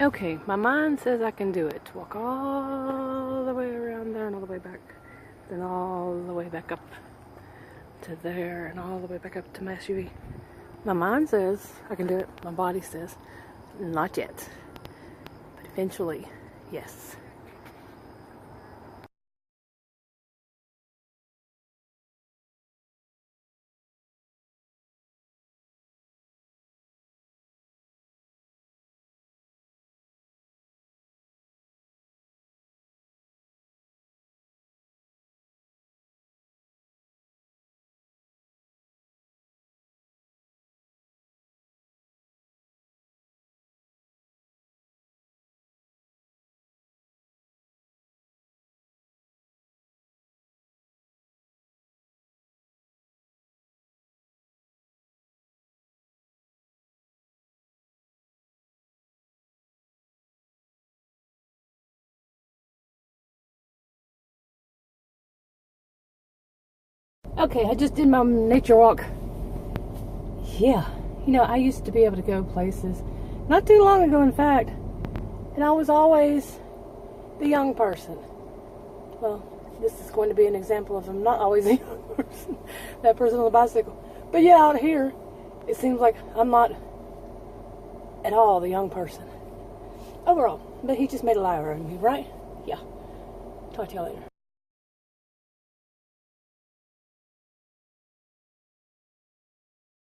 Okay, my mind says I can do it. Walk all the way around there and all the way back. Then all the way back up to there and all the way back up to my SUV. My mind says I can do it. My body says not yet. But eventually, yes. Okay, I just did my nature walk. Yeah, I used to be able to go places not too long ago, in fact, and I was always the young person. Well, this is going to be an example of I'm not always the young person, that person on the bicycle. But yeah, out here, it seems like I'm not at all the young person overall. But he just made a liar of me, right? Yeah. Talk to y'all later.